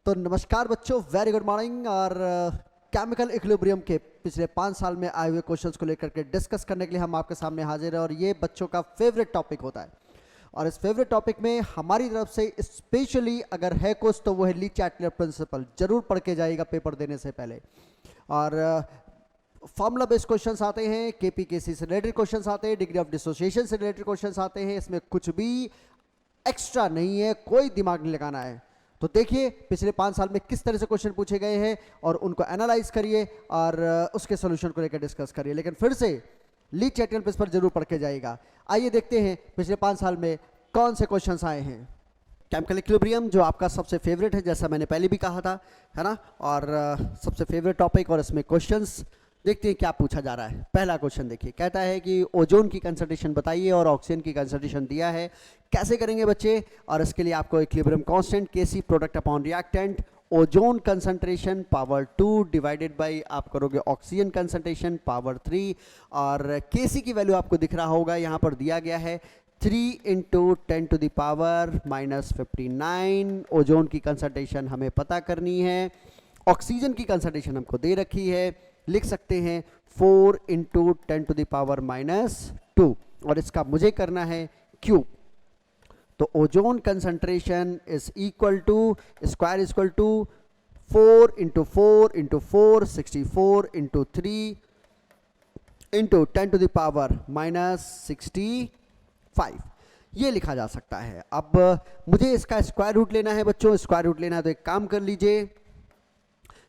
तो नमस्कार बच्चों, वेरी गुड मॉर्निंग। और केमिकल इक्विलिब्रियम के पिछले 5 साल में आए हुए क्वेश्चंस को लेकर के डिस्कस करने के लिए हम आपके सामने हाजिर हैं। और ये बच्चों का फेवरेट टॉपिक होता है। और इस फेवरेट टॉपिक में हमारी तरफ से स्पेशली अगर है कुछ तो वो है ली चैटलर प्रिंसिपल। जरूर पढ़ के जाइएगा पेपर देने से पहले। और फॉर्मूला बेस्ड क्वेश्चंस आते हैं, केपीकेसी से रिलेटेड क्वेश्चंस आते हैं, डिग्री ऑफ डिसोसिएशन से रिलेटेड क्वेश्चंस आते हैं। इसमें कुछ भी एक्स्ट्रा नहीं है, कोई दिमाग नहीं लगाना है। तो देखिए पिछले 5 साल में किस तरह से क्वेश्चन पूछे गए हैं और उनको एनालाइज करिए और उसके सॉल्यूशन को लेकर डिस्कस करिए। लेकिन फिर से ली चैटलर प्रिंसिपल जरूर पढ़ के जाइएगा। आइए देखते हैं पिछले 5 साल में कौन से क्वेश्चंस आए हैं। केमिकल इक्विलिब्रियम जो आपका सबसे फेवरेट है, जैसा मैंने पहले भी कहा था, है ना। और सबसे फेवरेट टॉपिक। और इसमें क्वेश्चंस देखते हैं क्या पूछा जा रहा है। पहला क्वेश्चन देखिए, कहता है कि ओजोन की कंसंट्रेशन बताइए और ऑक्सीजन की कंसंट्रेशन दिया है। कैसे करेंगे बच्चे? और इसके लिए आपको equilibrium constant K C product upon reactant ozone concentration power 2 divided by आप करोगे ऑक्सीजन कंसंट्रेशन पावर 3। और केसी की वैल्यू आपको दिख रहा होगा, यहाँ पर दिया गया है 3 × 10⁻⁻⁻⁵। ओजोन की कंसंट्रेशन हमें पता करनी है। ऑक्सीजन की कंसंट्रेशन हमको दे रखी है, लिख सकते हैं 4 × 10⁻⁻²। और इसका मुझे करना है क्यूब। तो ozone concentration is equal to square is equal to 4 × 4 × 4 64 × 3 × 10⁻⁻65 ये लिखा जा सकता है। अब मुझे इसका स्क्वायर रूट लेना है बच्चों। स्क्वायर रूट लेना है तो एक काम कर लीजिए,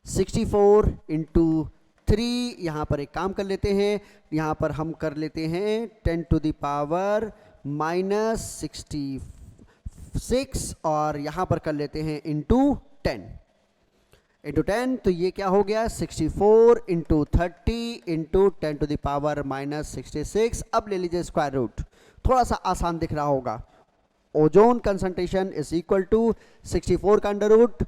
64 × 3 यहाँ पर एक काम कर लेते हैं, यहाँ पर हम कर लेते हैं 10⁻⁻66 और यहाँ पर कर लेते हैं इंटू 10 इंटू 10। तो ये क्या हो गया 64 × 30 × 10⁻⁻66। अब ले लीजिए स्क्वायर रूट, थोड़ा सा आसान दिख रहा होगा। Ozone concentration is equal to 64 का अंडर रूट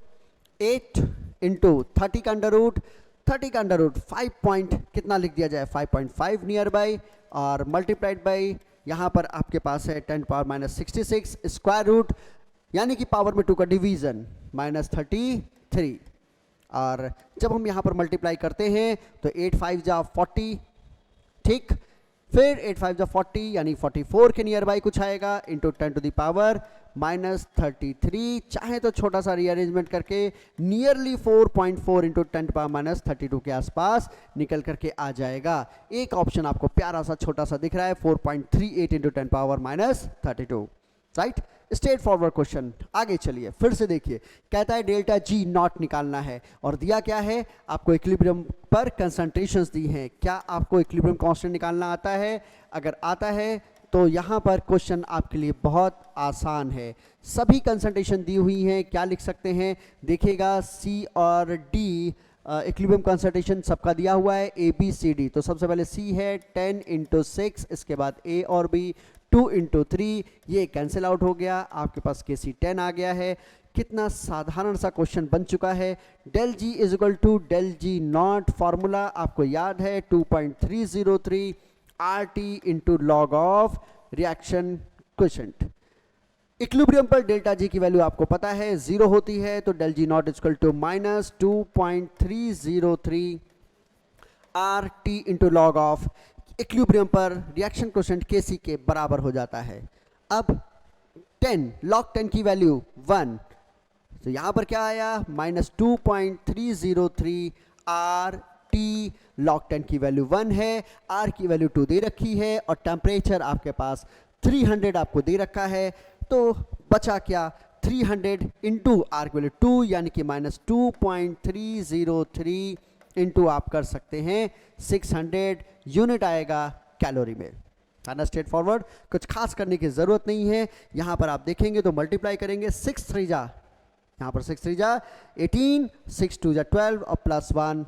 8 × 30 का अंडर रूट 30 का अंडर रूट 5 पॉइंट कितना लिख दिया जाए 5.5 नियर बाई और मल्टीप्लाइड बाई यहाँ पर आपके पास है 10⁻⁻66 स्क्वायर रूट यानी कि पावर में 2 का डिवीजन -33। और जब हम यहाँ पर मल्टीप्लाई करते हैं तो 8 5 जा 40, ठीक। फिर 8 5 जा 40 यानी 44 के नियर बाई कुछ आएगा इंटू 10⁻⁻33। चाहे तो छोटा सा रीअरेंजमेंट करके नियरली 4.4 × 10⁻⁻32 के आसपास निकल करके आ जाएगा। एक ऑप्शन आपको प्यारा सा छोटा सा दिख रहा है 4.38 × 10⁻⁻32, राइट। Straight forward question. आगे चलिए फिर से देखिए, कहता है डेल्टा जी नॉट निकालना है और दिया क्या है आपको इक्विलिब्रियम पर कंसंट्रेशंस दी हैं। क्या आपको इक्विलिब्रियम कांस्टेंट निकालना आता है? अगर आता है तो यहाँ पर क्वेश्चन आपके लिए बहुत आसान है। सभी कंसंट्रेशन दी हुई हैं, क्या लिख सकते हैं देखिएगा, सी और डी इक्विलिब्रियम कंसंट्रेशन सबका दिया हुआ है ए बी सी डी। तो सबसे पहले सी है 10 × 6, इसके बाद ए और बी 2 × 3, ये कैंसिल आउट हो गया, आपके पास के सी 10 आ गया है। कितना साधारण सा क्वेश्चन बन चुका है। Del G is equal to del G nought, formula आपको याद है 2.303 RT × log of reaction quotient. Equilibrium पर डेल्टा जी की वैल्यू आपको पता है 0 होती है, तो del G nought is equal to -2.303 RT × log of equilibrium पर रिएक्शन क्वोशिएंट केसी के बराबर हो जाता है। अब 10 log 10 की वैल्यू 1, तो यहां पर क्या आया -2.303 RT log 10 की वैल्यू 1 है, R की वैल्यू 2 दे रखी है और टेम्परेचर आपके पास 300 आपको दे रखा है। तो बचा क्या 300 इंटू R की वैल्यू 2 यानी कि -2.303 इंटू आप कर सकते हैं 600 यूनिट आएगा कैलोरी में। है स्ट्रेट फॉरवर्ड, कुछ खास करने की जरूरत नहीं है। यहां पर आप देखेंगे तो मल्टीप्लाई करेंगे 6 3 जा, यहां पर 6 3 जा 18, 6 2 जा 12 और +1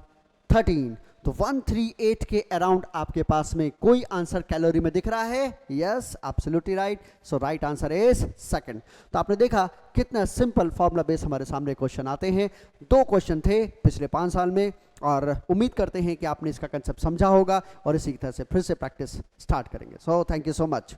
13। तो 138 के अराउंड आपके पास में कोई आंसर कैलोरी में दिख रहा है? Yes, absolutely right. So right answer is second. तो आपने देखा कितना सिंपल फॉर्मूला बेस हमारे सामने क्वेश्चन आते हैं। 2 क्वेश्चन थे पिछले 5 साल में और उम्मीद करते हैं कि आपने इसका कंसेप्ट समझा होगा और इसी तरह से फिर से प्रैक्टिस स्टार्ट करेंगे। So thank you so much.